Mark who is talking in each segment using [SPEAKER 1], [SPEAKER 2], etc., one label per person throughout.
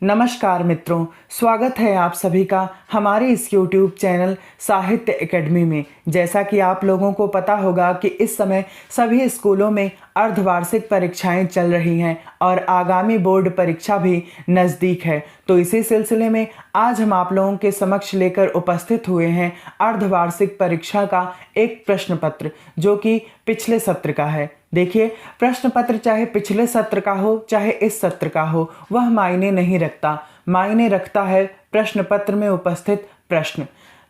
[SPEAKER 1] नमस्कार मित्रों, स्वागत है आप सभी का हमारे इस YouTube चैनल साहित्य एकेडमी में। जैसा कि आप लोगों को पता होगा कि इस समय सभी स्कूलों में अर्धवार्षिक परीक्षाएं चल रही हैं और आगामी बोर्ड परीक्षा भी नज़दीक है। तो इसी सिलसिले में आज हम आप लोगों के समक्ष लेकर उपस्थित हुए हैं अर्धवार्षिक परीक्षा का एक प्रश्न पत्र, जो कि पिछले सत्र का है। देखिए, प्रश्न पत्र चाहे पिछले सत्र का हो चाहे इस सत्र का हो, वह मायने नहीं रखता। मायने रखता है प्रश्न पत्र में उपस्थित प्रश्न।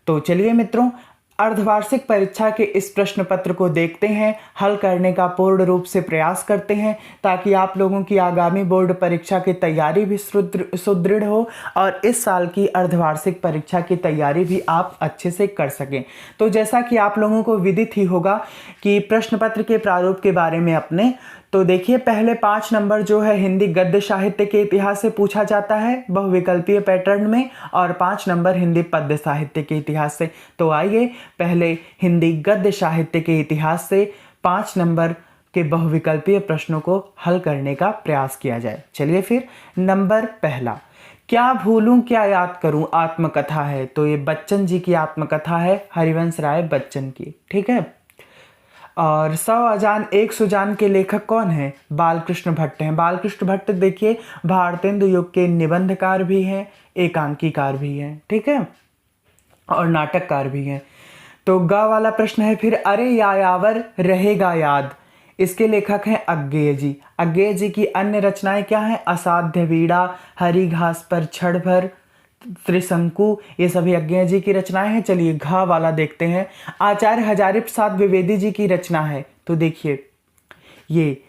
[SPEAKER 1] तो चलिए मित्रों, अर्धवार्षिक परीक्षा के इस प्रश्न पत्र को देखते हैं, हल करने का पूर्ण रूप से प्रयास करते हैं, ताकि आप लोगों की आगामी बोर्ड परीक्षा की तैयारी भी सुदृढ़ हो और इस साल की अर्धवार्षिक परीक्षा की तैयारी भी आप अच्छे से कर सकें। तो जैसा कि आप लोगों को विदित ही होगा कि प्रश्न पत्र के प्रारूप के बारे में अपने, तो देखिए, पहले 5 नंबर जो है हिंदी गद्य साहित्य के इतिहास से पूछा जाता है बहुविकल्पीय पैटर्न में, और 5 नंबर हिंदी पद्य साहित्य के इतिहास से। तो आइए पहले हिंदी गद्य साहित्य के इतिहास से 5 नंबर के बहुविकल्पीय प्रश्नों को हल करने का प्रयास किया जाए। चलिए फिर, नंबर पहला, क्या भूलूं क्या याद करूं आत्मकथा है। तो ये बच्चन जी की आत्मकथा है, हरिवंश राय बच्चन की। ठीक है। और 100 अजान एक सुजान के लेखक कौन है? बालकृष्ण भट्ट हैं। बालकृष्ण भट्ट देखिए भारतेंदु युग के निबंधकार भी हैं, एकांकीकार भी हैं, ठीक है, और नाटककार भी हैं। तो ग वाला प्रश्न है फिर, अरे यायावर रहेगा याद, इसके लेखक हैं अज्ञेय जी। अज्ञेय जी की अन्य रचनाएं क्या हैं? असाध्य वीड़ा, हरी घास पर छड़ भर, त्रिशंकु, ये सभी अज्ञेय जी की रचनाएं हैं। चलिए घ वाला देखते हैं। आचार्य हजारी प्रसाद द्विवेदी जी की रचना है। तो देखिए, ये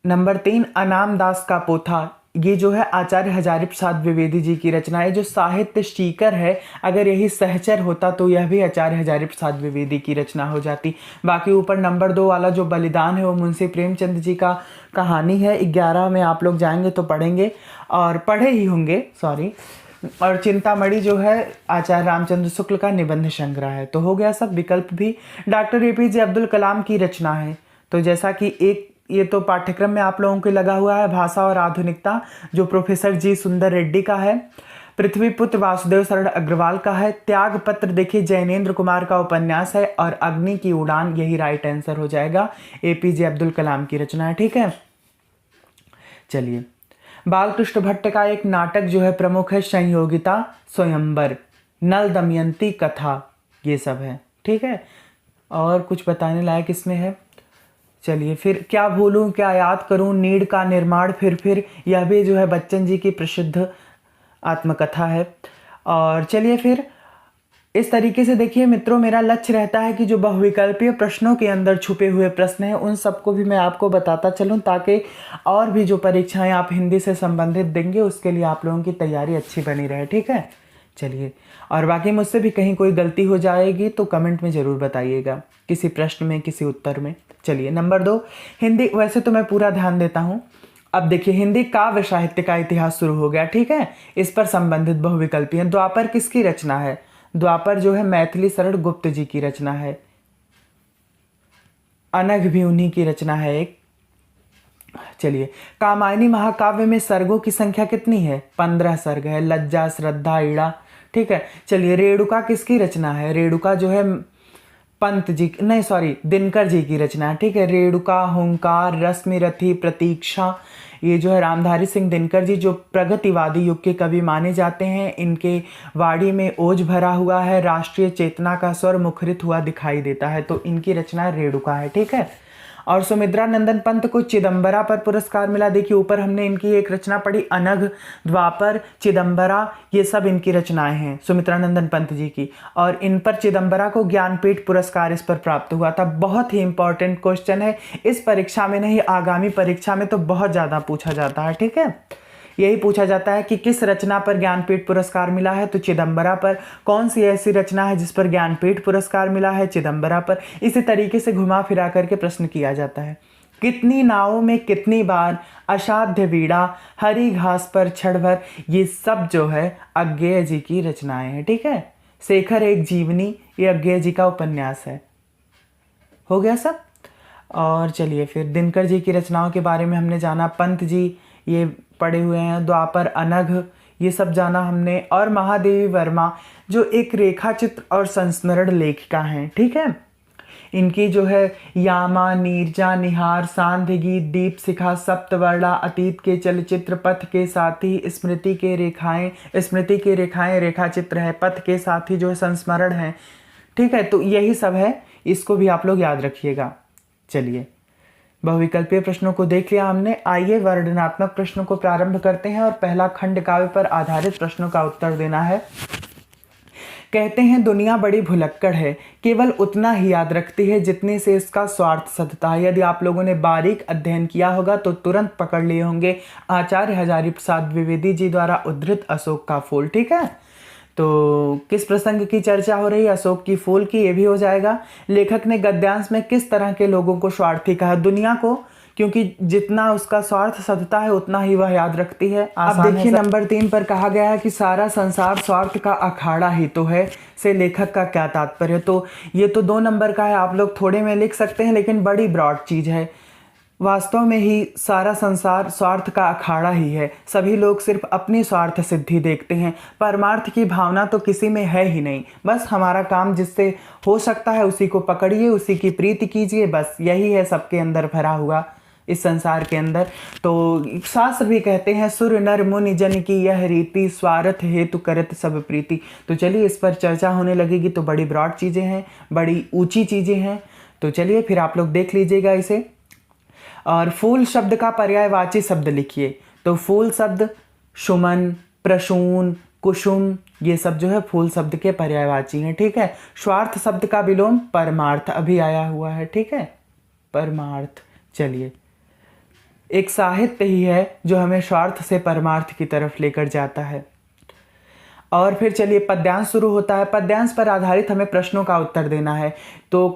[SPEAKER 1] नंबर 3 अनाम दास का पोथा, ये जो है आचार्य हजारी प्रसाद द्विवेदी जी की रचना है। जो साहित्य शीकर है, अगर यही सहचर होता तो यह भी आचार्य हजारी प्रसाद द्विवेदी की रचना हो जाती। बाकी ऊपर नंबर 2 वाला जो बलिदान है वो मुंशी प्रेमचंद जी का कहानी है। 11 में आप लोग जाएंगे तो पढ़ेंगे, और पढ़े ही होंगे, सॉरी। और चिंतामणि जो है आचार्य रामचंद्र शुक्ल का निबंध संग्रह है। तो हो गया सब। विकल्प भी डॉक्टर एपीजे अब्दुल कलाम की रचना है। तो जैसा कि एक ये तो पाठ्यक्रम में आप लोगों को लगा हुआ है, भाषा और आधुनिकता, जो प्रोफेसर जी सुंदर रेड्डी का है। पृथ्वीपुत्र वासुदेव शरण अग्रवाल का है। त्याग पत्र देखिए जैनेन्द्र कुमार का उपन्यास है। और अग्नि की उड़ान, यही राइट आंसर हो जाएगा, एपीजे अब्दुल कलाम की रचना है। ठीक है। चलिए, बालकृष्ण भट्ट का एक नाटक जो है प्रमुख है, संयोगिता, स्वयंवर, नल दमयंती कथा, ये सब है। ठीक है। और कुछ बताने लायक इसमें है? चलिए फिर, क्या भूलूं क्या याद करूं, नीड़ का निर्माण, फिर यह भी जो है बच्चन जी की प्रसिद्ध आत्मकथा है। और चलिए फिर, इस तरीके से देखिए मित्रों, मेरा लक्ष्य रहता है कि जो बहुविकल्पीय प्रश्नों के अंदर छुपे हुए प्रश्न हैं उन सबको भी मैं आपको बताता चलूं, ताकि और भी जो परीक्षाएं आप हिंदी से संबंधित देंगे उसके लिए आप लोगों की तैयारी अच्छी बनी रहे। ठीक है। चलिए, और बाकी मुझसे भी कहीं कोई गलती हो जाएगी तो कमेंट में ज़रूर बताइएगा, किसी प्रश्न में, किसी उत्तर में। चलिए, नंबर 2, हिंदी, वैसे तो मैं पूरा ध्यान देता हूँ। अब देखिए, हिंदी काव्य साहित्य का इतिहास शुरू हो गया। ठीक है। इस पर संबंधित बहुविकल्पी हैं। द्वापर किसकी रचना है? द्वापर जो है मैथिली शरण गुप्त जी की रचना है। अनघ भी उन्हीं की रचना है एक। चलिए, कामायनी महाकाव्य में सर्गों की संख्या कितनी है? 15 सर्ग है। लज्जा, श्रद्धा, ईड़ा। ठीक है। चलिए, रेणुका किसकी रचना है? रेणुका जो है पंत जी, नहीं सॉरी, दिनकर जी की रचना है। ठीक है। रेणुका, हुंकार, रश्मिरथी, प्रतीक्षा, ये जो है रामधारी सिंह दिनकर जी, जो प्रगतिवादी युग के कवि माने जाते हैं। इनके वाणी में ओज भरा हुआ है, राष्ट्रीय चेतना का स्वर मुखरित हुआ दिखाई देता है। तो इनकी रचना रेणुका है। ठीक है। और सुमित्रा नंदन पंत को चिदंबरा पर पुरस्कार मिला। देखिए, ऊपर हमने इनकी एक रचना पढ़ी, अनघ, द्वापर, चिदंबरा, ये सब इनकी रचनाएं हैं सुमित्रा नंदन पंत जी की। और इन पर चिदंबरा को ज्ञानपीठ पुरस्कार इस पर प्राप्त हुआ था। बहुत ही इंपॉर्टेंट क्वेश्चन है, इस परीक्षा में नहीं, आगामी परीक्षा में तो बहुत ज़्यादा पूछा जाता है। ठीक है। यही पूछा जाता है कि किस रचना पर ज्ञानपीठ पुरस्कार मिला है? तो चिदंबरा पर। कौन सी ऐसी रचना है जिस पर ज्ञानपीठ पुरस्कार मिला है? चिदंबरा पर। इसी तरीके से घुमा फिरा करके प्रश्न किया जाता है। कितनी नावों में कितनी बार, असाध्य वीड़ा, हरी घास पर छड़ भर, ये सब जो है अज्ञेय जी की रचनाएं हैं। ठीक है। शेखर एक जीवनी, ये अज्ञेय जी का उपन्यास है। हो गया सब। और चलिए फिर, दिनकर जी की रचनाओं के बारे में हमने जाना। पंत जी, ये पढ़े हुए हैं, द्वापर अनघ ये सब जाना हमने, और महादेवी वर्मा जो एक रेखा चित्र और संस्मरण लेखिका हैं, ठीक है। इनकी जो है यामा, नीरजा, निहार, सांध्य गीत, दीप शिखा, सप्तवर्णा, अतीत के चलचित्र, पथ के साथी, स्मृति के रेखाएं रेखा चित्र है, पथ के साथी जो है संस्मरण है, ठीक है। तो यही सब है, इसको भी आप लोग याद रखिएगा। चलिए बहुविकल्पीय प्रश्नों को देख लिया हमने, आइए वर्णनात्मक प्रश्नों को प्रारंभ करते हैं और पहला खंड काव्य पर आधारित प्रश्नों का उत्तर देना है। कहते हैं दुनिया बड़ी भुलक्कड़ है, केवल उतना ही याद रखती है जितने से इसका स्वार्थ सधता है। यदि आप लोगों ने बारीक अध्ययन किया होगा तो तुरंत पकड़ लिए होंगे आचार्य हजारी प्रसाद द्विवेदी जी द्वारा उद्धृत अशोक का फूल, ठीक है। तो किस प्रसंग की चर्चा हो रही है? अशोक की फूल की, ये भी हो जाएगा। लेखक ने गद्यांश में किस तरह के लोगों को स्वार्थी कहा? दुनिया को, क्योंकि जितना उसका स्वार्थ सधता है उतना ही वह याद रखती है। अब देखिए नंबर 3 पर कहा गया है कि सारा संसार स्वार्थ का अखाड़ा ही तो है, से लेखक का क्या तात्पर्य? तो ये तो 2 नंबर का है, आप लोग थोड़े में लिख सकते हैं, लेकिन बड़ी ब्रॉड चीज़ है। वास्तव में ही सारा संसार स्वार्थ का अखाड़ा ही है। सभी लोग सिर्फ अपनी स्वार्थ सिद्धि देखते हैं, परमार्थ की भावना तो किसी में है ही नहीं। बस हमारा काम जिससे हो सकता है उसी को पकड़िए, उसी की प्रीति कीजिए, बस यही है सबके अंदर भरा हुआ इस संसार के अंदर। तो शास्त्र भी कहते हैं सुर नर मुनि जन की यह रीति, स्वार्थ हेतु करत सब प्रीति। तो चलिए इस पर चर्चा होने लगेगी, तो बड़ी ब्रॉड चीज़ें हैं, बड़ी ऊंची चीज़ें हैं। तो चलिए फिर आप लोग देख लीजिएगा इसे। और फूल शब्द का पर्यायवाची शब्द लिखिए। तो फूल शब्द सुमन, प्रसून, कुसुम, ये सब जो है फूल शब्द के पर्यायवाची हैं, ठीक है। स्वार्थ शब्द का विलोम परमार्थ अभी आया हुआ है, ठीक है, परमार्थ। चलिए एक साहित्य ही है जो हमें स्वार्थ से परमार्थ की तरफ लेकर जाता है। और फिर चलिए पद्यांश शुरू होता है। पद्यांश पर आधारित हमें प्रश्नों का उत्तर देना है। तो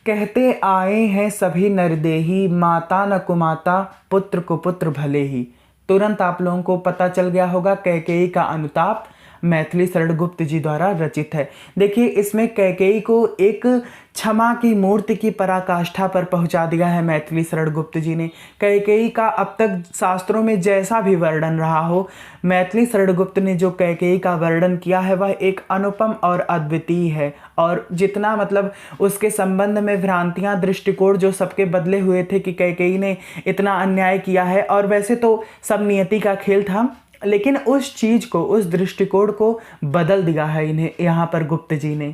[SPEAKER 1] कहते आए हैं सभी नरदेही, माता न कुमाता, पुत्र को पुत्र भले ही। तुरंत आप लोगों को पता चल गया होगा कैकेयी का अनुताप मैथिली शरण गुप्त जी द्वारा रचित है। देखिए इसमें कैकेयी को एक क्षमा की मूर्ति की पराकाष्ठा पर पहुंचा दिया है मैथिली शरण गुप्त जी ने। कैकेयी का अब तक शास्त्रों में जैसा भी वर्णन रहा हो, मैथिली शरण गुप्त ने जो कैकेयी का वर्णन किया है वह एक अनुपम और अद्वितीय है। और जितना मतलब उसके संबंध में भ्रांतियां, दृष्टिकोण जो सबके बदले हुए थे कि कैकेयी ने इतना अन्याय किया है, और वैसे तो सब नियति का खेल था, लेकिन उस चीज़ को, उस दृष्टिकोण को बदल दिया है इन्हें यहाँ पर गुप्त जी ने।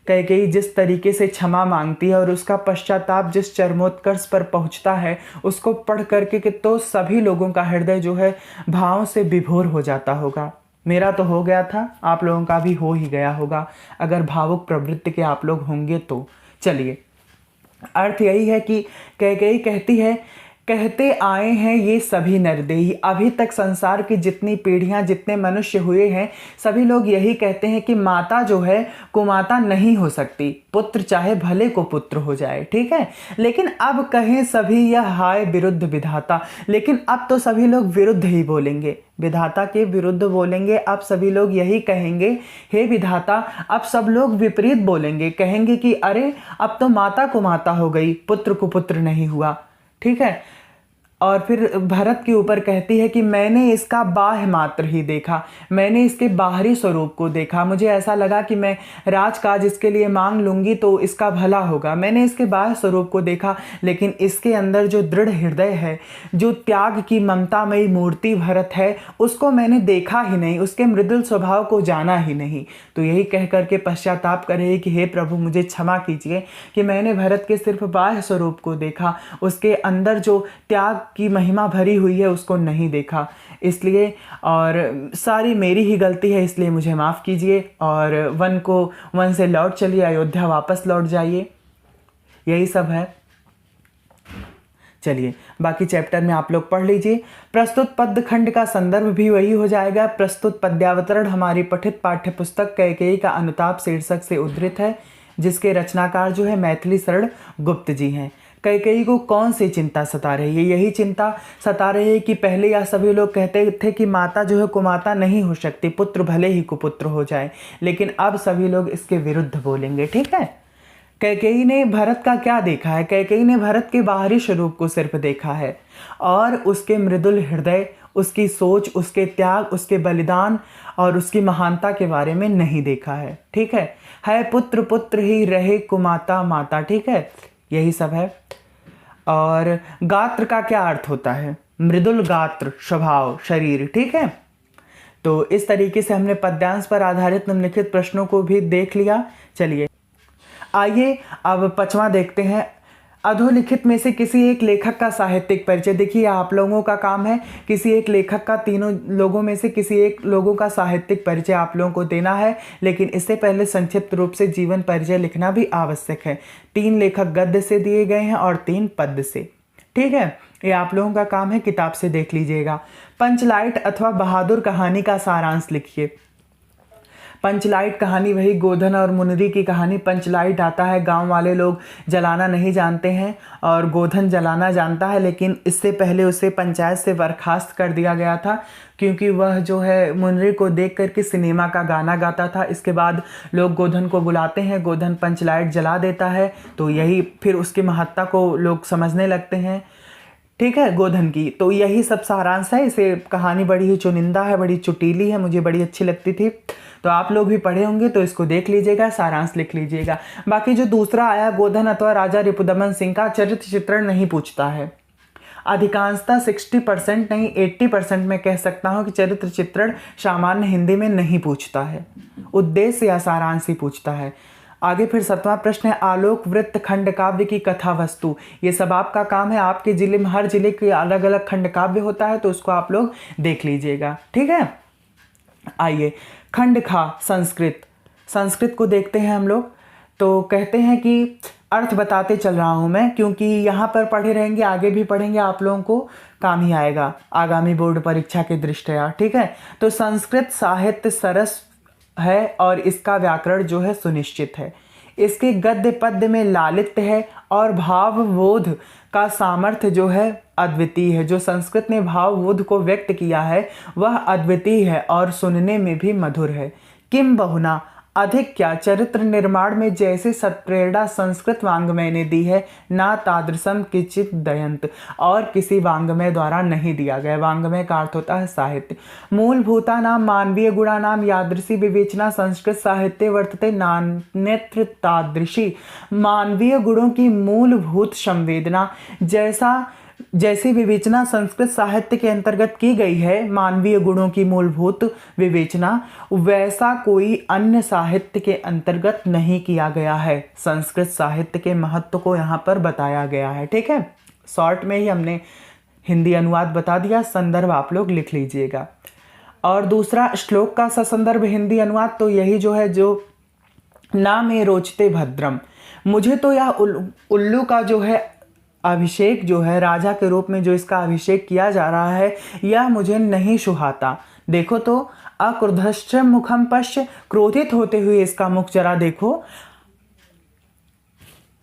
[SPEAKER 1] कैकेयी जिस तरीके से क्षमा मांगती है और उसका पश्चाताप जिस चरमोत्कर्ष पर पहुँचता है, उसको पढ़ करके कि तो सभी लोगों का हृदय जो है भाव से विभोर हो जाता होगा। मेरा तो हो गया था, आप लोगों का भी हो ही गया होगा अगर भावुक प्रवृत्ति के आप लोग होंगे तो। चलिए अर्थ यही है कि कैकेयी कहती है कहते आए हैं ये सभी नरदेही। अभी तक संसार की जितनी पीढ़ियां, जितने मनुष्य हुए हैं, सभी लोग यही कहते हैं कि माता जो है कुमाता नहीं हो सकती, पुत्र चाहे भले को पुत्र हो जाए, ठीक है। लेकिन अब कहें सभी यह हाय विरुद्ध विधाता। लेकिन अब तो सभी लोग विरुद्ध ही बोलेंगे, विधाता के विरुद्ध बोलेंगे। अब सभी लोग यही कहेंगे हे विधाता। अब सब लोग विपरीत बोलेंगे, कहेंगे कि अरे अब तो माता को माता हो गई, पुत्र को पुत्र नहीं हुआ, ठीक है। और फिर भरत के ऊपर कहती है कि मैंने इसका बाह्य मात्र ही देखा, मैंने इसके बाहरी स्वरूप को देखा, मुझे ऐसा लगा कि मैं राजकाज इसके लिए मांग लूँगी तो इसका भला होगा। मैंने इसके बाह्य स्वरूप को देखा, लेकिन इसके अंदर जो दृढ़ हृदय है, जो त्याग की ममतामयी मूर्ति भरत है, उसको मैंने देखा ही नहीं, उसके मृदुल स्वभाव को जाना ही नहीं। तो यही कह करके पश्चाताप करे कि हे प्रभु मुझे क्षमा कीजिए कि मैंने भरत के सिर्फ बाह्य स्वरूप को देखा, उसके अंदर जो त्याग की महिमा भरी हुई है उसको नहीं देखा। इसलिए और सारी मेरी ही गलती है, इसलिए मुझे माफ़ कीजिए और वन से लौट चलिए, अयोध्या वापस लौट जाइए। यही सब है। चलिए बाकी चैप्टर में आप लोग पढ़ लीजिए। प्रस्तुत पद्य खंड का संदर्भ भी वही हो जाएगा। प्रस्तुत पद्यावतरण हमारी पठित पाठ्य पुस्तक कैकेयी का अनुताप शीर्षक से उद्धृत है, जिसके रचनाकार जो है मैथिली शरण गुप्त जी हैं। कैकेयी को कौन सी चिंता सता रही है? यही चिंता सता रही है कि पहले यह सभी लोग कहते थे कि माता जो है कुमाता नहीं हो सकती, पुत्र भले ही कुपुत्र हो जाए, लेकिन अब सभी लोग इसके विरुद्ध बोलेंगे, ठीक है। कैकेयी ने भरत का क्या देखा है? कैकेयी ने भरत के बाहरी स्वरूप को सिर्फ देखा है और उसके मृदुल हृदय, उसकी सोच, उसके त्याग, उसके बलिदान और उसकी महानता के बारे में नहीं देखा है। ठीक है पुत्र पुत्र ही रहे कुमाता माता। ठीक है, यही सब है। और गात्र का क्या अर्थ होता है? मृदुल गात्र, स्वभाव, शरीर। ठीक है, तो इस तरीके से हमने पद्यांश पर आधारित निम्नलिखित प्रश्नों को भी देख लिया। चलिए आइए अब पांचवां देखते हैं। अधोलिखित में से किसी एक लेखक का साहित्यिक परिचय। देखिए आप लोगों का काम है किसी एक लेखक का, तीनों लोगों में से किसी एक लोगों का साहित्यिक परिचय आप लोगों को देना है, लेकिन इससे पहले संक्षिप्त रूप से जीवन परिचय लिखना भी आवश्यक है। 3 लेखक गद्य से दिए गए हैं और 3 पद्य से। ठीक है, ये आप लोगों का काम है, किताब से देख लीजिएगा। पंचलाइट अथवा बहादुर कहानी का सारांश लिखिए। पंचलाइट कहानी वही गोधन और मुनरी की कहानी। पंचलाइट आता है, गांव वाले लोग जलाना नहीं जानते हैं और गोधन जलाना जानता है, लेकिन इससे पहले उसे पंचायत से बर्खास्त कर दिया गया था क्योंकि वह जो है मुनरी को देख करके सिनेमा का गाना गाता था। इसके बाद लोग गोधन को बुलाते हैं, गोधन पंचलाइट जला देता है, तो यही फिर उसकी महत्ता को लोग समझने लगते हैं। ठीक है, गोधन की। तो यही सब सारांश है। इसे कहानी बड़ी ही चुनिंदा है, बड़ी चुटीली है, मुझे बड़ी अच्छी लगती थी, तो आप लोग भी पढ़े होंगे तो इसको देख लीजिएगा, सारांश लिख लीजिएगा। बाकी जो दूसरा आया गोधन अथवा राजा रिपुदमन सिंह का चरित्र चित्रण नहीं पूछता है। अधिकांशतः 60% नहीं 80% में कह सकता हूँ कि चरित्र चित्रण सामान्य हिंदी में नहीं पूछता है, उद्देश्य या सारांश ही पूछता है। आगे फिर 7वां प्रश्न है आलोक वृत्त खंड काव्य की कथा वस्तु। ये सब आपका काम है, आपके जिले में हर जिले के अलग अलग खंड काव्य होता है, तो उसको आप लोग देख लीजिएगा। ठीक है, आइए खंड खा संस्कृत। संस्कृत को देखते हैं हम लोग। तो कहते हैं कि अर्थ बताते चल रहा हूँ मैं, क्योंकि यहाँ पर पढ़े रहेंगे, आगे भी पढ़ेंगे, आप लोगों को काम ही आएगा आगामी बोर्ड परीक्षा के दृष्टया। ठीक है, तो संस्कृत साहित्य सरस है और इसका व्याकरण जो है सुनिश्चित है। इसके गद्य पद्य में लालित्य है और भावबोध का सामर्थ्य जो है अद्वितीय है। जो संस्कृत ने भावबोध को व्यक्त किया है वह अद्वितीय है और सुनने में भी मधुर है। किम बहुना, अधिक क्या, चरित्र निर्माण में जैसे सत्प्रेरणा संस्कृत वाङ्मय ने दी है, ना तादृशम किंचित दयंत, और किसी वाङ्मय द्वारा नहीं दिया गया। वाङ्मय का अर्थ होता है साहित्य। मूलभूता नाम मानवीय गुणा नाम यादृशी विवेचना संस्कृत साहित्य वर्तते नान्यत्र तादृशी। मानवीय गुणों की मूलभूत संवेदना जैसी विवेचना संस्कृत साहित्य के अंतर्गत की गई है, मानवीय गुणों की मूलभूत विवेचना, वैसा कोई अन्य साहित्य के अंतर्गत नहीं किया गया है। संस्कृत साहित्य के महत्व को यहाँ पर बताया गया है। ठीक है, शॉर्ट में ही हमने हिंदी अनुवाद बता दिया, संदर्भ आप लोग लिख लीजिएगा। और दूसरा श्लोक का ससंदर्भ हिंदी अनुवाद तो यही जो है, जो ना में रोचते भद्रम। मुझे तो यह उल्लू का जो है अभिषेक जो है, राजा के रूप में जो इसका अभिषेक किया जा रहा है, यह मुझे नहीं सुहाता। देखो तो अक्रुद्धश्च मुखम पश्य, क्रोधित होते हुए इसका मुख जरा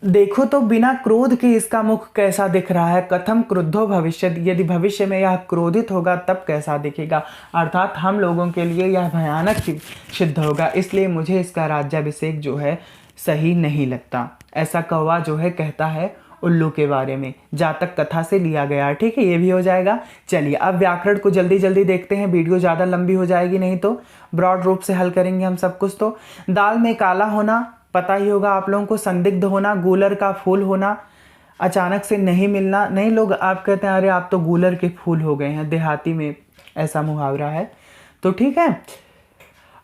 [SPEAKER 1] देखो तो बिना क्रोध के इसका मुख कैसा दिख रहा है। कथम क्रुद्धो भविष्य, यदि भविष्य में यह क्रोधित होगा तब कैसा दिखेगा, अर्थात हम लोगों के लिए यह भयानक सिद्ध होगा। इसलिए मुझे इसका राज्याभिषेक जो है सही नहीं लगता। ऐसा कौवा जो है कहता है उल्लू के बारे में, जातक कथा से लिया गया। ठीक है, ये भी हो जाएगा। चलिए अब व्याकरण को जल्दी जल्दी देखते हैं, वीडियो ज़्यादा लंबी हो जाएगी, नहीं तो ब्रॉड रूप से हल करेंगे हम सब कुछ। तो दाल में काला होना पता ही होगा आप लोगों को, संदिग्ध होना, गूलर का फूल होना, अचानक से नहीं मिलना। नहीं लोग आप कहते हैं अरे आप तो गूलर के फूल हो गए हैं, देहाती में ऐसा मुहावरा है। तो ठीक है,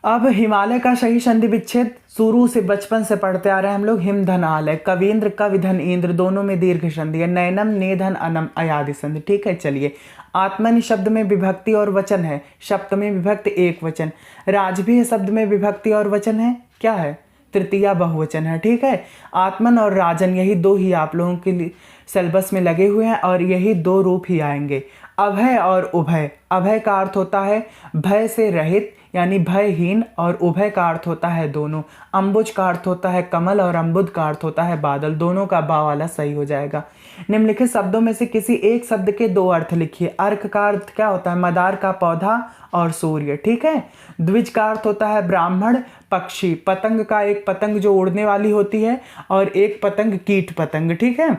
[SPEAKER 1] अब हिमालय का सही संधि विच्छेद शुरू से बचपन से पढ़ते आ रहे हैं हम लोग। हिम धन आलय, कवींद्र कविधन इंद्र, दोनों में दीर्घ संधि है। नैनम नेधन अनम अयादि संधि। ठीक है, चलिए आत्मनि शब्द में विभक्ति और वचन है, सप्तमी विभक्ति एक वचन। राजभीय शब्द में विभक्ति और वचन है, क्या है, तृतीया बहुवचन है। ठीक है, आत्मन और राजन यही दो ही आप लोगों के लिए सिलेबस में लगे हुए हैं और यही 2 रूप ही आएंगे। अभय और उभय, अभय का अर्थ होता है भय से रहित यानी भयहीन, और उभय का अर्थ होता है दोनों। अम्बुज का अर्थ होता है कमल और अम्बुद का अर्थ होता है बादल, दोनों का बा वाला सही हो जाएगा। निम्नलिखित शब्दों में से किसी एक शब्द के 2 अर्थ लिखिए। अर्क का अर्थ क्या होता है, मदार का पौधा और सूर्य। ठीक है, द्विज का अर्थ होता है ब्राह्मण, पक्षी, पतंग का एक पतंग जो उड़ने वाली होती है और एक पतंग कीट पतंग। ठीक है,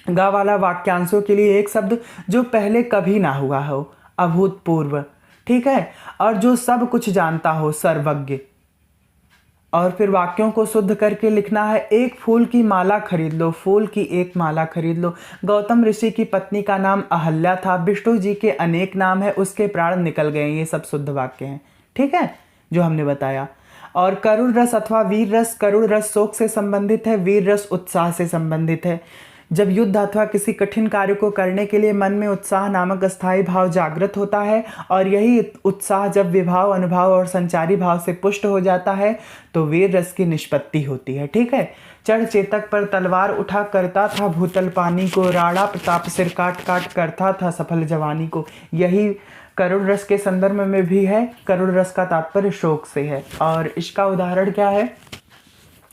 [SPEAKER 1] गा वाला वाक्यांशों के लिए एक शब्द जो पहले कभी ना हुआ हो। अभूतपूर्व, ठीक है, और जो सब कुछ जानता हो, सर्वज्ञ। और फिर वाक्यों को शुद्ध करके लिखना है, एक फूल की माला खरीद लो, फूल की एक माला खरीद लो। गौतम ऋषि की पत्नी का नाम अहल्या था, विष्णु जी के अनेक नाम है, उसके प्राण निकल गए। ये सब शुद्ध वाक्य हैं, ठीक है, जो हमने बताया। और करुण रस अथवा वीर रस, करुण रस शोक से संबंधित है, वीर रस उत्साह से संबंधित है। जब युद्ध अथवा किसी कठिन कार्य को करने के लिए मन में उत्साह नामक अस्थायी भाव जागृत होता है, और यही उत्साह जब विभाव, अनुभव और संचारी भाव से पुष्ट हो जाता है, तो वीर रस की निष्पत्ति होती है, ठीक है। चढ़ चेतक पर तलवार उठा, करता था भूतल पानी को, राणा प्रताप सिर काट काट करता था सफल जवानी को। यही करुण रस के संदर्भ में भी है। करुण रस का तात्पर्य शोक से है। और इसका उदाहरण क्या है,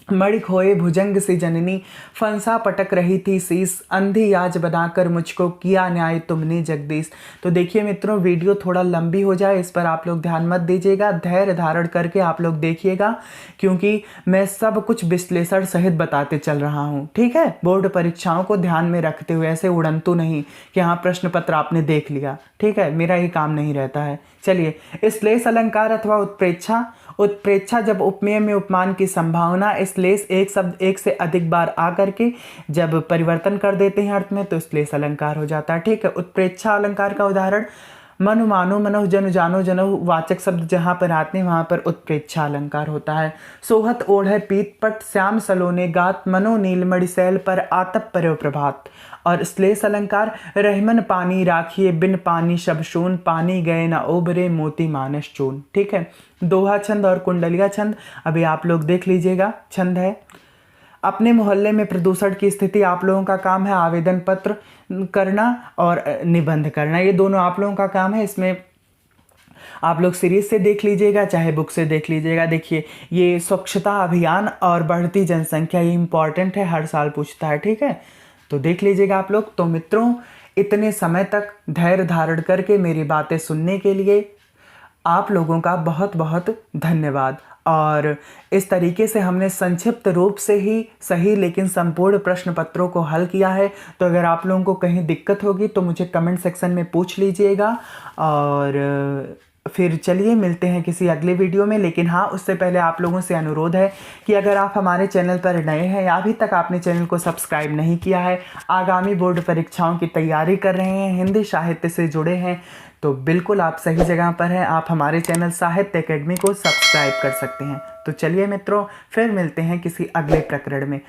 [SPEAKER 1] मणि खोए भुजंग से जननी, फंसा पटक रही थी शीस, अंधी आज बनाकर मुझको किया न्याय तुमने जगदीश। तो देखिए मित्रों, वीडियो थोड़ा लंबी हो जाए इस पर आप लोग ध्यान मत दीजिएगा, धैर्य धारण करके आप लोग देखिएगा, क्योंकि मैं सब कुछ विश्लेषण सहित बताते चल रहा हूँ, ठीक है। बोर्ड परीक्षाओं को ध्यान में रखते हुए, ऐसे उड़ंतु नहीं कि हाँ प्रश्न पत्र आपने देख लिया, ठीक है, मेरा ये काम नहीं रहता है। चलिए, श्लेष अलंकार अथवा उत्प्रेक्षा। उत्प्रेक्षा जब उपमेय में उपमान की संभावना, श्लेष एक शब्द एक से अधिक बार आकर के जब परिवर्तन कर देते हैं अर्थ में, तो श्लेष अलंकार हो जाता है, ठीक है। उत्प्रेक्षा अलंकार का उदाहरण, मनु मानो मनोह जनु जानो जनो, वाचक शब्द जहाँ पर आते हैं वहाँ पर उत्प्रेक्षा अलंकार होता है। सोहत ओढ़ पीत पट, श्याम सलोने गात, मनो नीलमणि शैल पर आतप पर्यो प्रभात। और श्लेष अलंकार, रहमन पानी राखिए बिन पानी शबशून, पानी गए न ओबरे मोती मानस चून, ठीक है। दोहा छंद और कुंडलिया छंद अभी आप लोग देख लीजिएगा। छंद है, अपने मोहल्ले में प्रदूषण की स्थिति आप लोगों का काम है आवेदन पत्र करना और निबंध करना, ये दोनों आप लोगों का काम है। इसमें आप लोग सीरीज से देख लीजिएगा चाहे बुक से देख लीजिएगा। देखिए, ये स्वच्छता अभियान और बढ़ती जनसंख्या, ये इंपॉर्टेंट है, हर साल पूछता है, ठीक है, तो देख लीजिएगा आप लोग। तो मित्रों, इतने समय तक धैर्य धारण करके मेरी बातें सुनने के लिए आप लोगों का बहुत बहुत धन्यवाद। और इस तरीके से हमने संक्षिप्त रूप से ही सही लेकिन संपूर्ण प्रश्न पत्रों को हल किया है। तो अगर आप लोगों को कहीं दिक्कत होगी तो मुझे कमेंट सेक्शन में पूछ लीजिएगा। और फिर चलिए मिलते हैं किसी अगले वीडियो में। लेकिन हाँ, उससे पहले आप लोगों से अनुरोध है कि अगर आप हमारे चैनल पर नए हैं या अभी तक आपने चैनल को सब्सक्राइब नहीं किया है, आगामी बोर्ड परीक्षाओं की तैयारी कर रहे हैं, हिंदी साहित्य से जुड़े हैं, तो बिल्कुल आप सही जगह पर हैं। आप हमारे चैनल साहित्य एकेडमी को सब्सक्राइब कर सकते हैं। तो चलिए मित्रों, फिर मिलते हैं किसी अगले प्रकरण में।